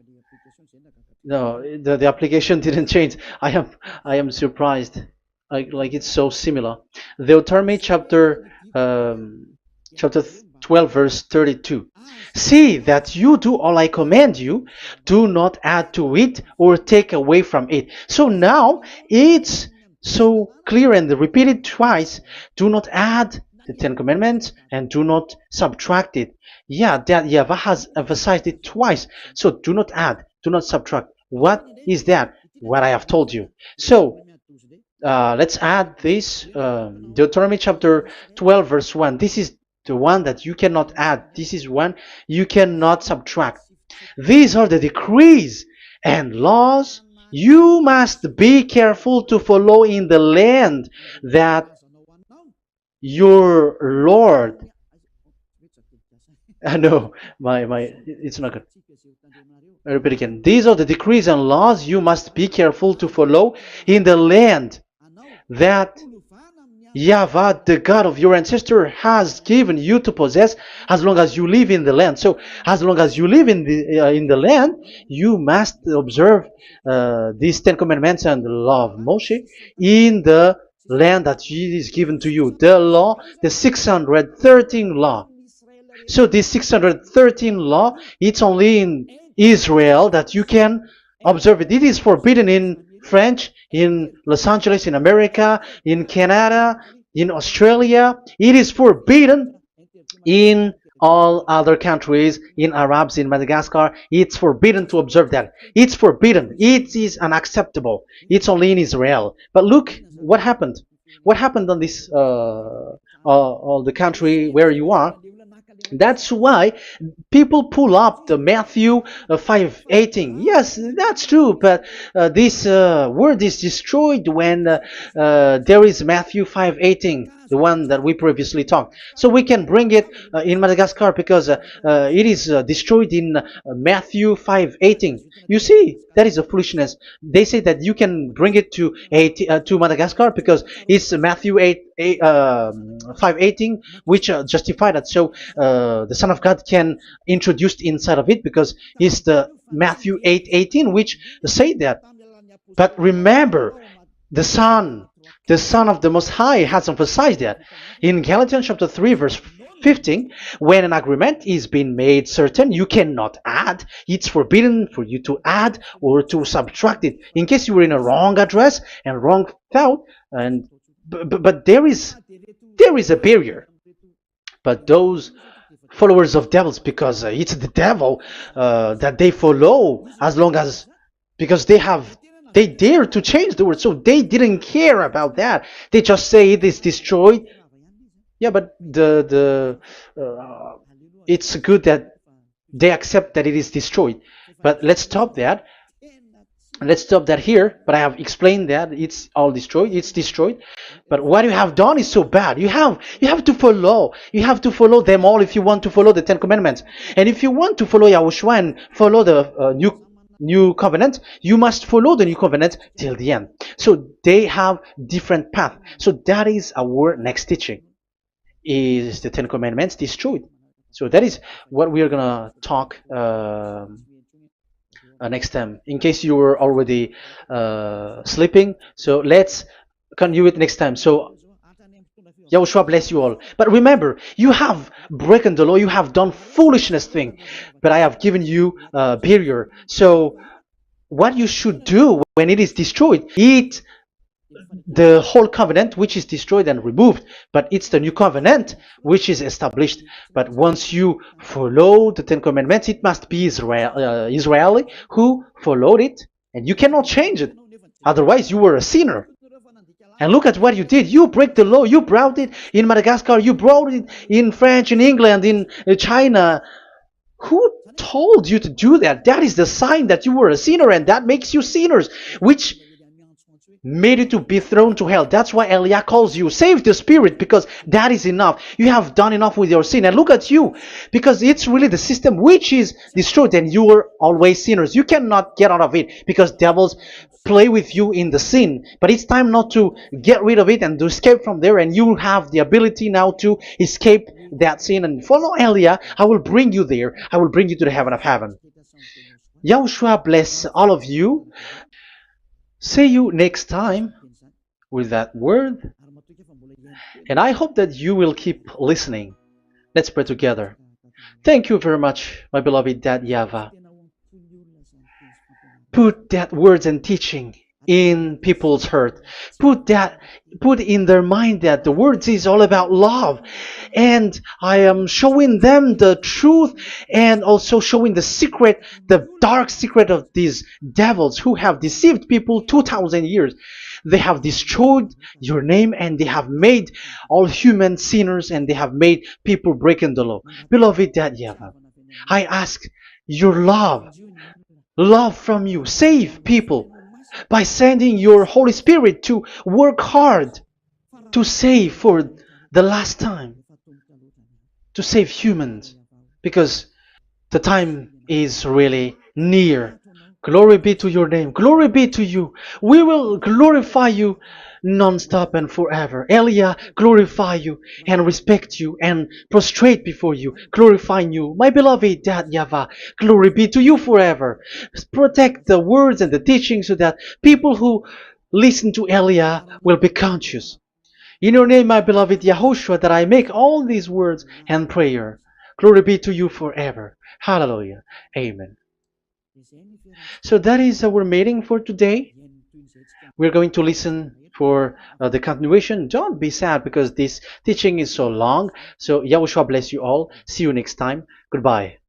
No, the application didn't change. I am surprised. Like it's so similar. Deuteronomy chapter 12 verse 32. See that you do all I command you. Do not add to it or take away from it. So now it's so clear and repeated twice. Do not add the Ten Commandments and do not subtract it. Yeah, that YAHVAH has emphasized it twice. So do not add, do not subtract. What is that? What I have told you. So let's add this Deuteronomy chapter 12 verse 1. This is the one that you cannot add. This is one you cannot subtract. These are the decrees and laws you must be careful to follow in the land that your Lord. No, it's not good. I repeat again. These are the decrees and laws you must be careful to follow in the land that YAHVAH, the God of your ancestor, has given you to possess as long as you live in the land. So, as long as you live in the land, you must observe these Ten Commandments and the law of Moshe in the land that is given to you. The law, the 613 law. So this 613 law, it's only in Israel that you can observe it. It is forbidden in French, in Los Angeles, in America, in Canada, in Australia. It is forbidden in all other countries, in Arabs, in Madagascar. It's forbidden to observe that. It's forbidden. It is unacceptable. It's only in Israel. But look what happened. What happened on this, all the country where you are? That's why people pull up the Matthew 5:18. Yes, that's true, but this word is destroyed when there is Matthew 5:18, the one that we previously talked. So we can bring it in Madagascar because it is destroyed in Matthew 5:18. You see, that is a foolishness. They say that you can bring it to Madagascar because it's Matthew 5:18, which justify that. So the Son of God can introduce inside of it because it's the Matthew 8:18 which say that. But remember, the Son of the Most High has emphasized that in Galatians chapter 3 verse 15, when an agreement is being made certain, you cannot add. It's forbidden for you to add or to subtract it. In case you were in a wrong address and wrong thought, but there is a barrier. But those followers of devils, because it's the devil that they follow, as long as because they have They dare to change the word, so they didn't care about that. They just say it is destroyed. Yeah, but it's good that they accept that it is destroyed. But let's stop that. Let's stop that here. But I have explained that it's all destroyed. It's destroyed. But what you have done is so bad. You have to follow. You have to follow them all if you want to follow the Ten Commandments. And if you want to follow Yahushua and follow the new covenant, you must follow the new covenant till the end. So they have different path. So that is our next teaching. Is the Ten Commandments destroyed? So that is what we are gonna talk next time. In case you were already sleeping, so let's continue it next time. So Yahushua bless you all. But remember, you have broken the law, you have done foolishness thing, but I have given you a barrier. So what you should do when it is destroyed, eat the whole covenant which is destroyed and removed, but it's the new covenant which is established. But once you follow the Ten Commandments, it must be Israeli who followed it, and you cannot change it. Otherwise, you were a sinner. And look at what you did. You break the law. You brought it in Madagascar. You brought it in France, in England, in China. Who told you to do that? That is the sign that you were a sinner, and that makes you sinners, which made you to be thrown to hell. That's why Elia calls you, save the spirit, because that is enough. You have done enough with your sin. And look at you, because it's really the system which is destroyed, and you were always sinners. You cannot get out of it because devils play with you in the sin. But it's time not to get rid of it and to escape from there, and you have the ability now to escape that sin and follow Elia. I will bring you there. I will bring you to the heaven of heaven. Yahushua bless all of you. See you next time with that word. And I hope that you will keep listening. Let's pray together. Thank you very much, my beloved Dad YAHVAH. Put that words and teaching in people's heart. Put in their mind that the words is all about love. And I am showing them the truth and also showing the secret, the dark secret of these devils who have deceived people 2,000 years. They have destroyed your name, and they have made all human sinners, and they have made people breaking the law. Beloved Dad YAHVAH, I ask your love from you. Save people by sending your Holy Spirit to work hard to save for the last time, to save humans, because the time is really near. Glory be to your name. Glory be to you. We will glorify you non-stop and forever. Elia, glorify you and respect you and prostrate before you, glorifying you. My beloved Dad YAHVAH, glory be to you forever. Protect the words and the teaching so that people who listen to Elia will be conscious. In your name, my beloved Yahushua, that I make all these words and prayer. Glory be to you forever. Hallelujah. Amen. So that is our meeting for today. We're going to listen for the continuation. Don't be sad because this teaching is so long. So Yahushua bless you all. See you next time. Goodbye.